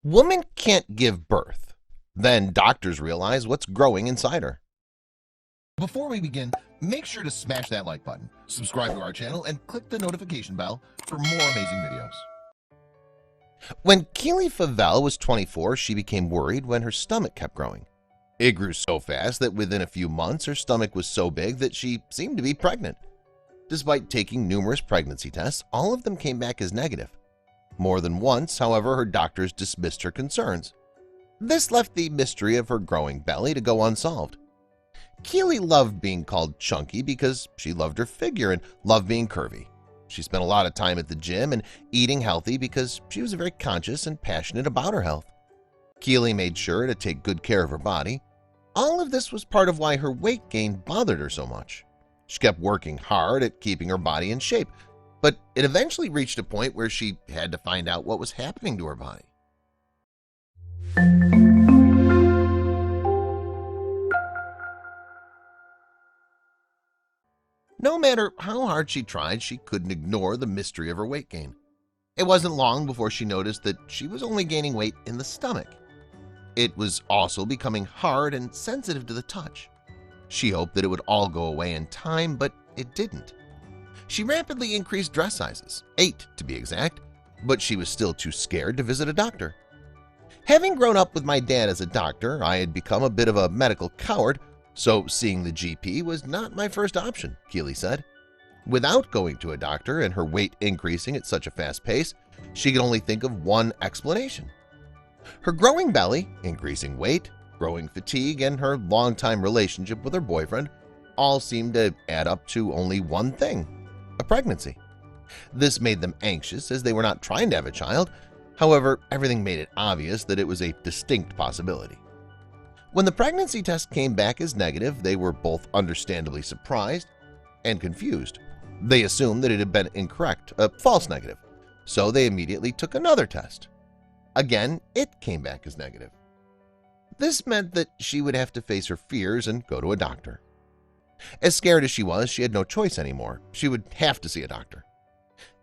Woman can't give birth. Then doctors realize what's growing inside her. Before we begin, make sure to smash that like button, subscribe to our channel, and click the notification bell for more amazing videos. When Keely Favell was 24, she became worried when her stomach kept growing. It grew so fast that within a few months her stomach was so big that she seemed to be pregnant. Despite taking numerous pregnancy tests, all of them came back as negative. More than once, however, her doctors dismissed her concerns. This left the mystery of her growing belly to go unsolved. Keely loved being called chunky because she loved her figure and loved being curvy. She spent a lot of time at the gym and eating healthy because she was very conscious and passionate about her health. Keely made sure to take good care of her body. All of this was part of why her weight gain bothered her so much. She kept working hard at keeping her body in shape, but it eventually reached a point where she had to find out what was happening to her body. No matter how hard she tried, she couldn't ignore the mystery of her weight gain. It wasn't long before she noticed that she was only gaining weight in the stomach. It was also becoming hard and sensitive to the touch. She hoped that it would all go away in time, but it didn't. She rapidly increased dress sizes, 8 to be exact, but she was still too scared to visit a doctor. Having grown up with my dad as a doctor, I had become a bit of a medical coward, so seeing the GP was not my first option, Keely said. Without going to a doctor and her weight increasing at such a fast pace, she could only think of one explanation. Her growing belly, increasing weight, growing fatigue, and her longtime relationship with her boyfriend all seemed to add up to only one thing: a pregnancy. This made them anxious as they were not trying to have a child. However, everything made it obvious that it was a distinct possibility. When the pregnancy test came back as negative, they were both understandably surprised and confused. They assumed that it had been incorrect, a false negative, so they immediately took another test. Again, it came back as negative. This meant that she would have to face her fears and go to a doctor. As scared as she was, she had no choice anymore. She would have to see a doctor.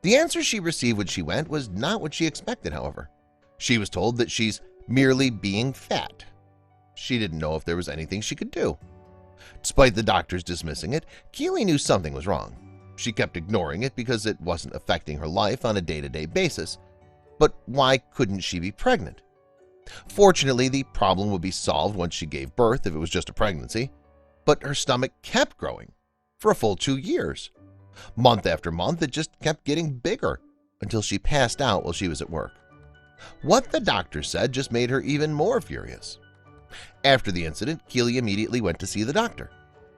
The answer she received when she went was not what she expected, however. She was told that she's merely being fat. She didn't know if there was anything she could do. Despite the doctors dismissing it, Keely knew something was wrong. She kept ignoring it because it wasn't affecting her life on a day-to-day basis. But why couldn't she be pregnant? Fortunately, the problem would be solved once she gave birth if it was just a pregnancy. But her stomach kept growing for a full 2 years. Month after month, it just kept getting bigger until she passed out while she was at work. What the doctor said just made her even more furious. After the incident, Keely immediately went to see the doctor.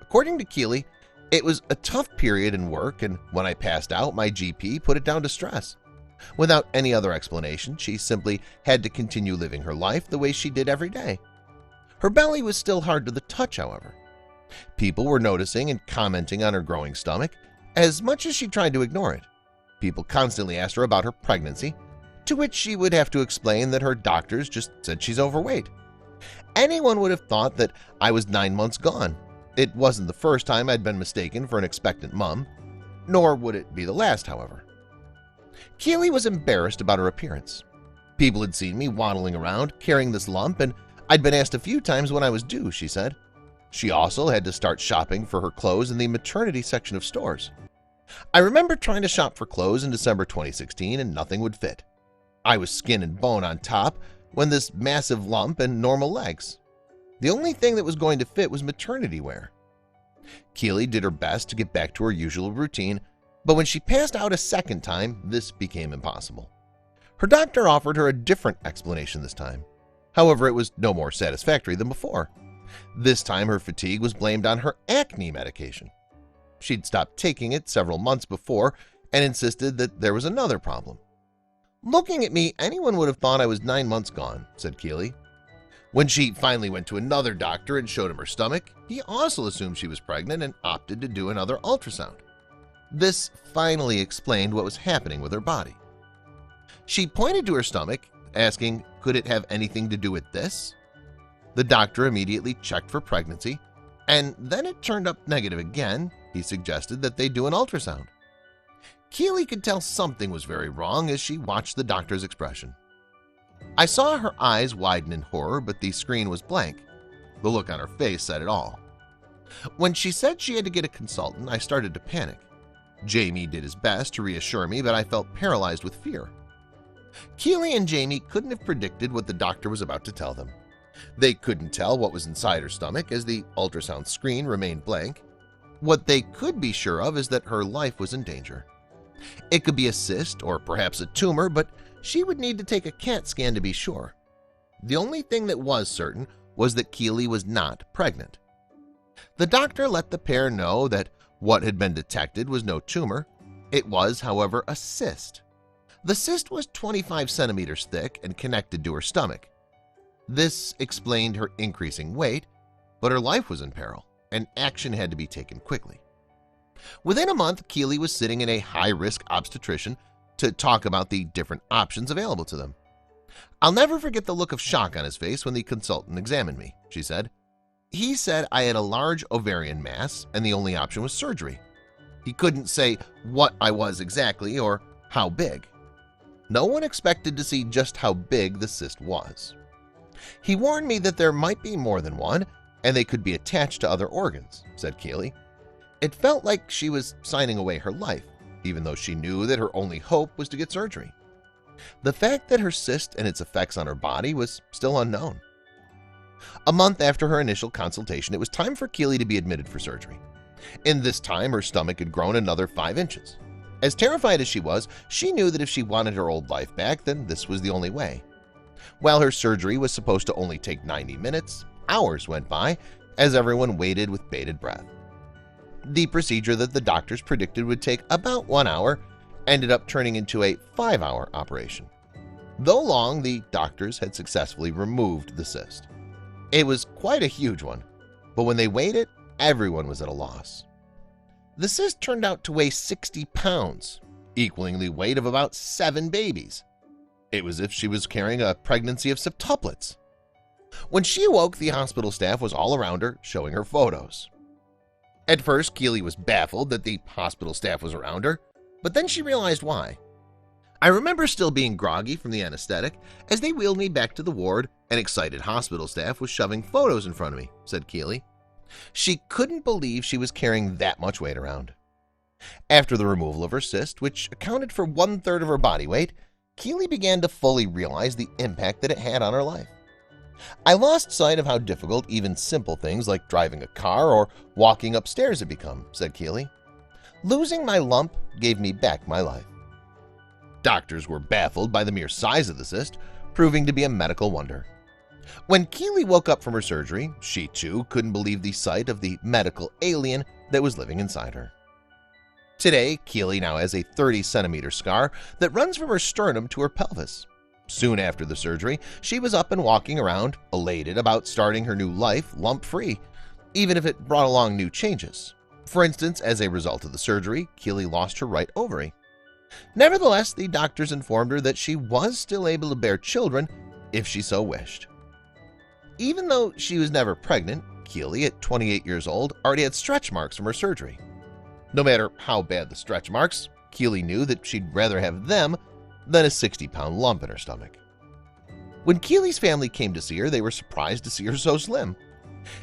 According to Keely, it was a tough period in work, and when I passed out, my GP put it down to stress. Without any other explanation, she simply had to continue living her life the way she did every day. Her belly was still hard to the touch, however. People were noticing and commenting on her growing stomach as much as she tried to ignore it. People constantly asked her about her pregnancy, to which she would have to explain that her doctors just said she's overweight. Anyone would have thought that I was 9 months gone. It wasn't the first time I'd been mistaken for an expectant mom, nor would it be the last, however. Keely was embarrassed about her appearance. People had seen me waddling around carrying this lump, and I'd been asked a few times when I was due, she said. She also had to start shopping for her clothes in the maternity section of stores. I remember trying to shop for clothes in December 2016 and nothing would fit. I was skin and bone on top when this massive lump and normal legs. The only thing that was going to fit was maternity wear. Keely did her best to get back to her usual routine, but when she passed out a second time, this became impossible. Her doctor offered her a different explanation this time. However, it was no more satisfactory than before. This time her fatigue was blamed on her acne medication. She'd stopped taking it several months before and insisted that there was another problem. Looking at me, anyone would have thought I was 9 months gone, said Keely. When she finally went to another doctor and showed him her stomach, he also assumed she was pregnant and opted to do another ultrasound. This finally explained what was happening with her body. She pointed to her stomach, asking, could it have anything to do with this? The doctor immediately checked for pregnancy, and then it turned up negative again. He suggested that they do an ultrasound. Keely could tell something was very wrong as she watched the doctor's expression. I saw her eyes widen in horror, but the screen was blank. The look on her face said it all. When she said she had to get a consultant, I started to panic. Jamie did his best to reassure me, but I felt paralyzed with fear. Keely and Jamie couldn't have predicted what the doctor was about to tell them. They couldn't tell what was inside her stomach as the ultrasound screen remained blank. What they could be sure of is that her life was in danger. It could be a cyst or perhaps a tumor, but she would need to take a CAT scan to be sure. The only thing that was certain was that Keely was not pregnant. The doctor let the pair know that what had been detected was no tumor. It was, however, a cyst. The cyst was 25 centimeters thick and connected to her stomach. This explained her increasing weight, but her life was in peril, and action had to be taken quickly. Within a month, Keely was sitting in a high-risk obstetrician to talk about the different options available to them. "I'll never forget the look of shock on his face when the consultant examined me," she said. "He said I had a large ovarian mass and the only option was surgery. He couldn't say what I was exactly or how big. No one expected to see just how big the cyst was. He warned me that there might be more than one and they could be attached to other organs," said Keely. It felt like she was signing away her life, even though she knew that her only hope was to get surgery. The fact that her cyst and its effects on her body was still unknown. A month after her initial consultation, it was time for Keely to be admitted for surgery. In this time, her stomach had grown another 5 inches. As terrified as she was, she knew that if she wanted her old life back, then this was the only way. While her surgery was supposed to only take 90 minutes, hours went by as everyone waited with bated breath. The procedure that the doctors predicted would take about 1 hour ended up turning into a 5-hour operation. Though long, the doctors had successfully removed the cyst. It was quite a huge one, but when they weighed it, everyone was at a loss. The cyst turned out to weigh 60 pounds, equaling the weight of about 7 babies. It was as if she was carrying a pregnancy of septuplets. When she awoke, the hospital staff was all around her, showing her photos. At first, Keely was baffled that the hospital staff was around her, but then she realized why. "I remember still being groggy from the anesthetic as they wheeled me back to the ward and excited hospital staff was shoving photos in front of me," said Keely. She couldn't believe she was carrying that much weight around. After the removal of her cyst, which accounted for 1/3 of her body weight, Keely began to fully realize the impact that it had on her life. "I lost sight of how difficult even simple things like driving a car or walking upstairs had become," said Keely. "Losing my lump gave me back my life." Doctors were baffled by the mere size of the cyst, proving to be a medical wonder. When Keely woke up from her surgery, she too couldn't believe the sight of the medical alien that was living inside her. Today, Keely now has a 30-centimeter scar that runs from her sternum to her pelvis. Soon after the surgery, she was up and walking around, elated about starting her new life lump-free, even if it brought along new changes. For instance, as a result of the surgery, Keely lost her right ovary. Nevertheless, the doctors informed her that she was still able to bear children if she so wished. Even though she was never pregnant, Keely, at 28 years old, already had stretch marks from her surgery. No matter how bad the stretch marks, Keely knew that she'd rather have them than a 60-pound lump in her stomach. When Keely's family came to see her, they were surprised to see her so slim.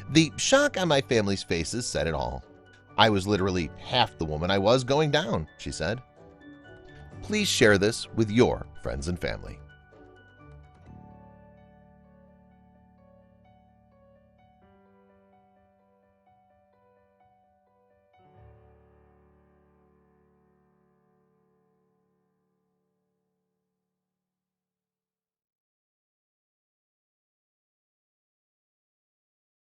"The shock on my family's faces said it all. I was literally half the woman I was going down," she said. Please share this with your friends and family.